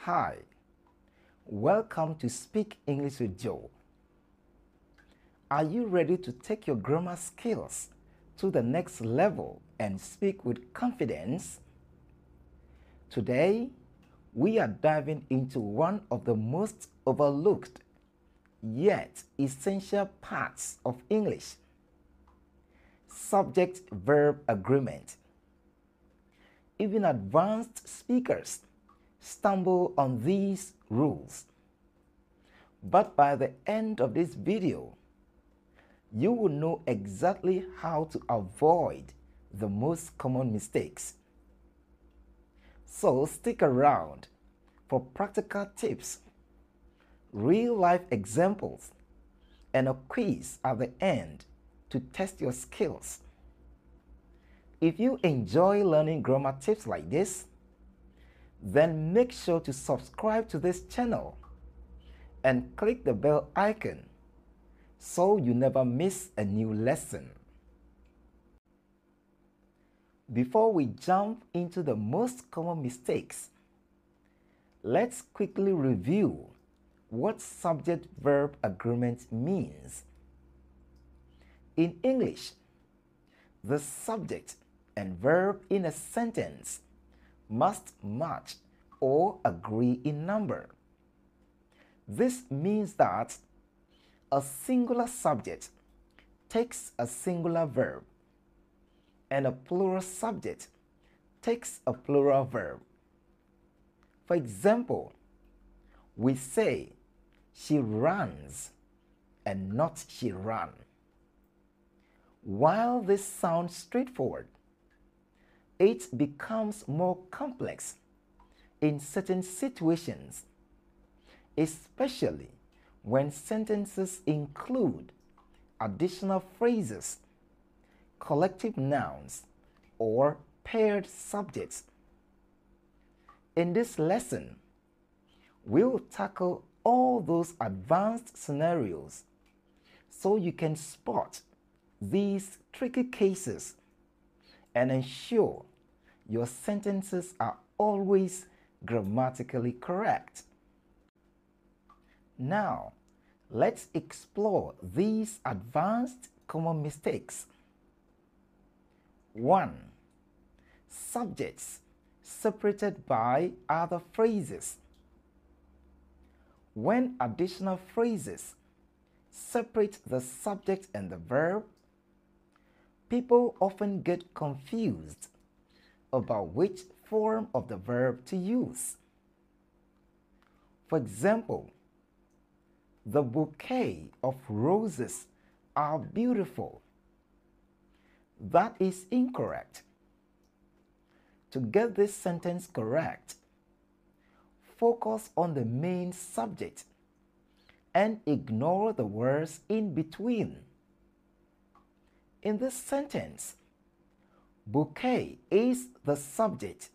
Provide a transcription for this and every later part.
Hi, welcome to Speak English with Joe. Are you ready to take your grammar skills to the next level and speak with confidence? Today, we are diving into one of the most overlooked yet essential parts of English: subject-verb agreement. Even advanced speakers stumble on these rules. But by the end of this video, you will know exactly how to avoid the most common mistakes. So stick around for practical tips, real-life examples, and a quiz at the end to test your skills. If you enjoy learning grammar tips like this, then make sure to subscribe to this channel and click the bell icon so you never miss a new lesson. Before we jump into the most common mistakes, let's quickly review what subject-verb agreement means. In English, the subject and verb in a sentence must match or agree in number. This means that a singular subject takes a singular verb, and a plural subject takes a plural verb. For example, we say, she runs, and not she ran. While this sounds straightforward, it becomes more complex in certain situations, especially when sentences include additional phrases, collective nouns, or paired subjects. In this lesson, we'll tackle all those advanced scenarios so you can spot these tricky cases and ensure your sentences are always grammatically correct. Now, let's explore these advanced common mistakes. 1. Subjects separated by other phrases. When additional phrases separate the subject and the verb, people often get confused about which form of the verb to use. For example, the bouquet of roses are beautiful. That is incorrect. To get this sentence correct, focus on the main subject and ignore the words in between. In this sentence, bouquet is the subject,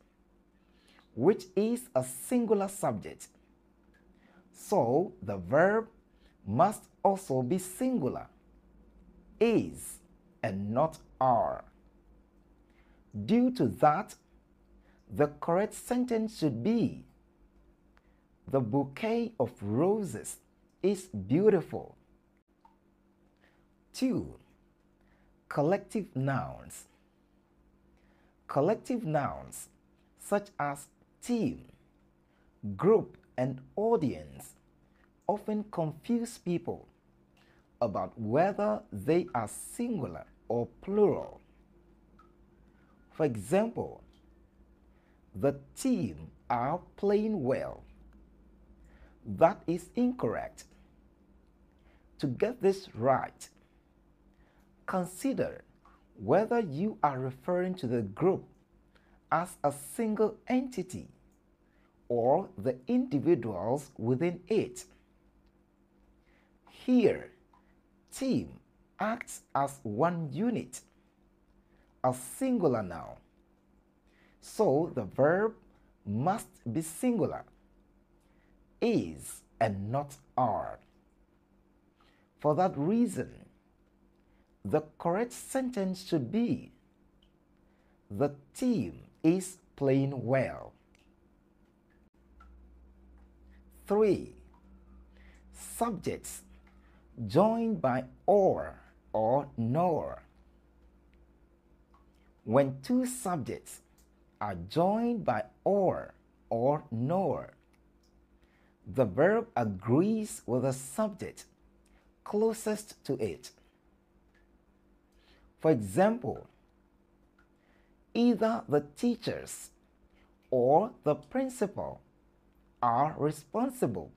which is a singular subject. So the verb must also be singular, is, and not are. Due to that, the correct sentence should be, the bouquet of roses is beautiful. 2. Collective nouns. Collective nouns such as team, group, and audience often confuse people about whether they are singular or plural. For example, the team are playing well. That is incorrect. To get this right, consider whether you are referring to the group as a single entity or the individuals within it. Here, team acts as one unit, a singular noun. So the verb must be singular, is, and not are. For that reason, the correct sentence should be, the team is playing well. 3. Subjects joined by or nor. When two subjects are joined by or nor, the verb agrees with the subject closest to it. For example, either the teachers or the principal are responsible.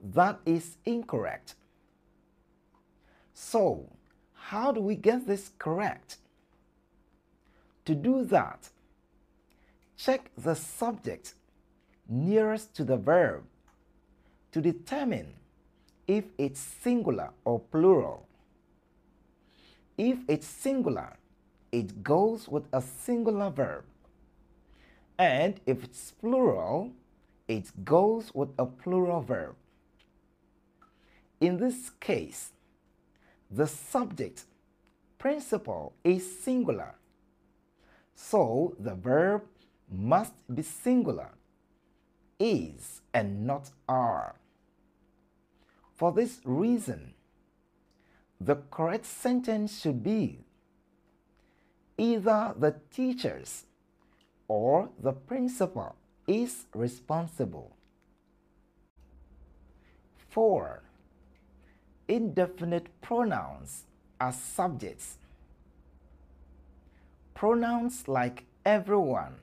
That is incorrect. So, how do we get this correct? To do that, check the subject nearest to the verb to determine if it's singular or plural. If it's singular, it goes with a singular verb. And if it's plural, it goes with a plural verb. In this case, the subject principal is singular, so the verb must be singular, is and not are. For this reason, the correct sentence should be either the teachers or the principal is responsible. 4. Indefinite pronouns as subjects. Pronouns like everyone,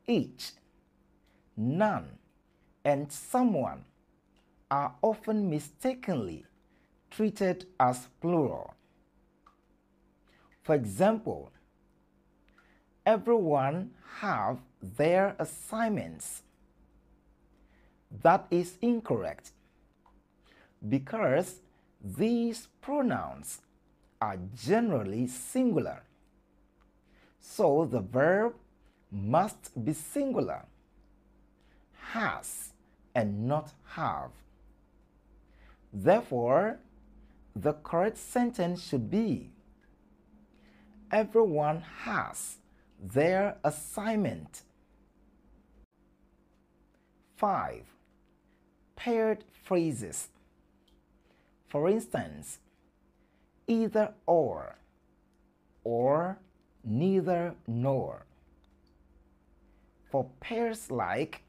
each, none, and someone are often mistakenly treated as plural. For example, everyone have their assignments. That is incorrect because these pronouns are generally singular. So the verb must be singular, has and not have. Therefore, the correct sentence should be everyone has their assignment. 5. Paired phrases. For instance, either or neither nor. For pairs like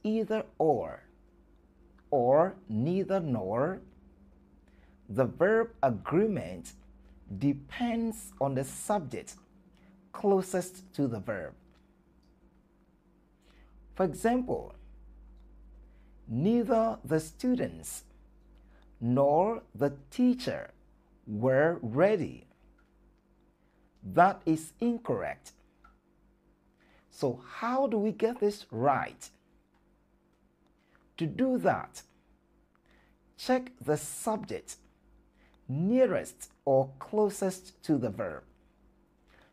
either or neither nor, the verb agreement depends on the subject closest to the verb. For example, neither the students nor the teacher were ready. That is incorrect. So how do we get this right? To do that, check the subject nearest or closest to the verb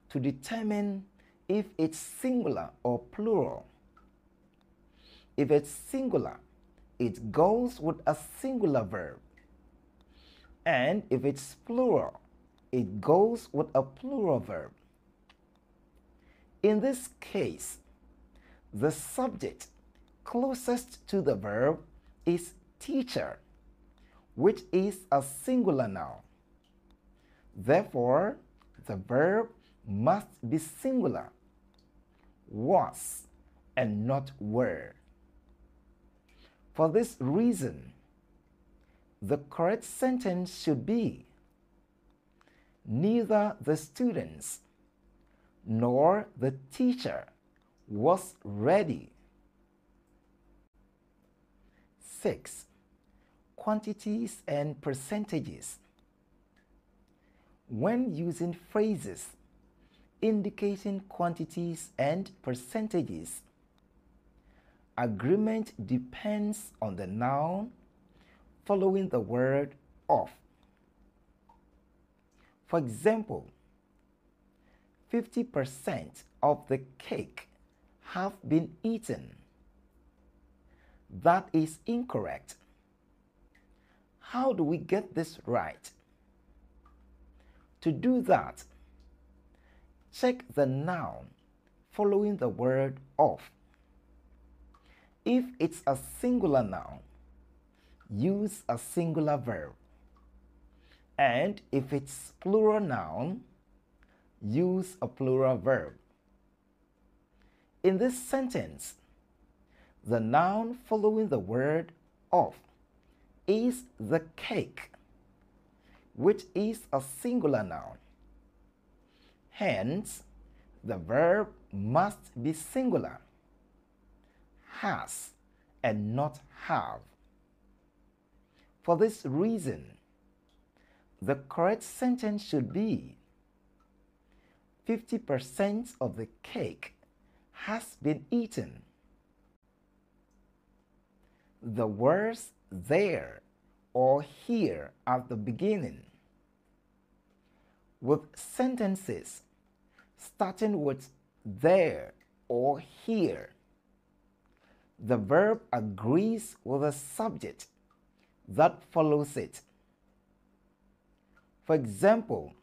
to determine if it's singular or plural. If it's singular, it goes with a singular verb. And if it's plural, it goes with a plural verb. In this case, the subject closest to the verb is teacher, which is a singular noun. Therefore, the verb must be singular, was, and not were. For this reason, the correct sentence should be neither the students nor the teacher was ready. 6. Quantities and percentages. When using phrases indicating quantities and percentages, agreement depends on the noun following the word of. For example, 50% of the cake have been eaten. That is incorrect. How do we get this right? To do that, check the noun following the word of. If it's a singular noun, use a singular verb. And if it's plural noun, use a plural verb. In this sentence, the noun following the word of is the cake, which is a singular noun. Hence, the verb must be singular, has, and not have. For this reason, the correct sentence should be 50% of the cake has been eaten. The words there or here at the beginning, with sentences starting with there or here, the verb agrees with the subject that follows it. For example,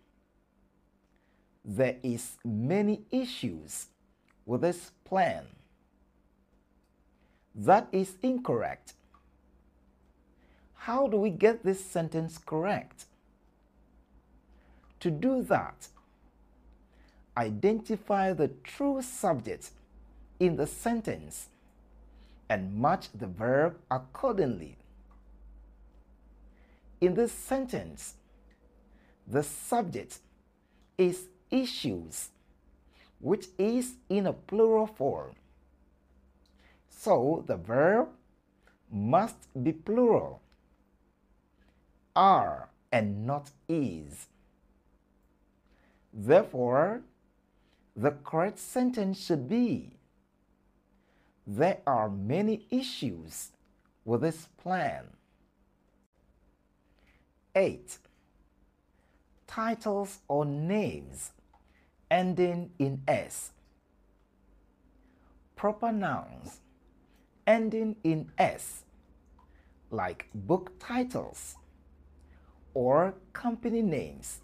there is many issues with this plan. That is incorrect. How do we get this sentence correct? To do that, identify the true subject in the sentence and match the verb accordingly. In this sentence, the subject is issues, which is in a plural form. So the verb must be plural, are and not is. Therefore, the correct sentence should be, there are many issues with this plan. 8. Titles or names ending in S. Proper nouns ending in S, like book titles or company names,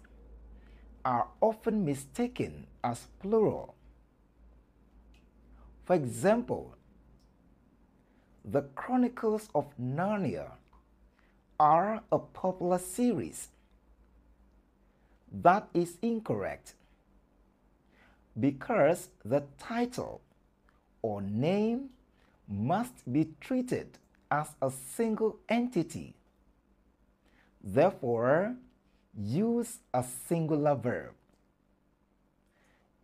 are often mistaken as plural. For example, The Chronicles of Narnia are a popular series. That is incorrect, because the title or name must be treated as a single entity. Therefore, use a singular verb,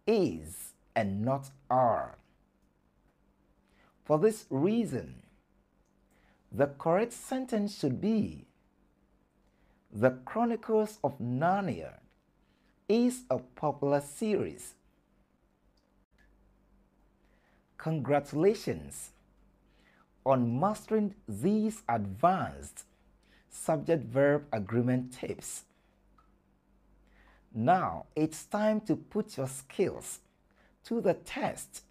is and not are. For this reason, the correct sentence should be, The Chronicles of Narnia is a popular series. Congratulations on mastering these advanced subject-verb agreement tips. Now it's time to put your skills to the test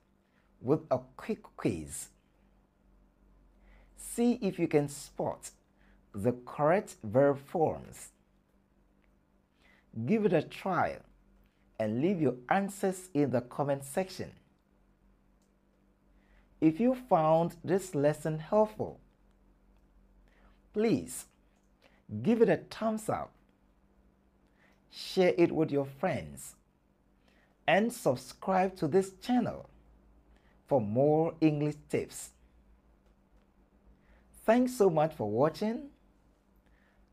with a quick quiz. See if you can spot the correct verb forms. Give it a try and leave your answers in the comment section. If you found this lesson helpful, please give it a thumbs up, share it with your friends, and subscribe to this channel for more English tips. Thanks so much for watching,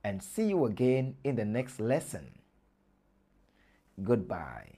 and see you again in the next lesson. Goodbye.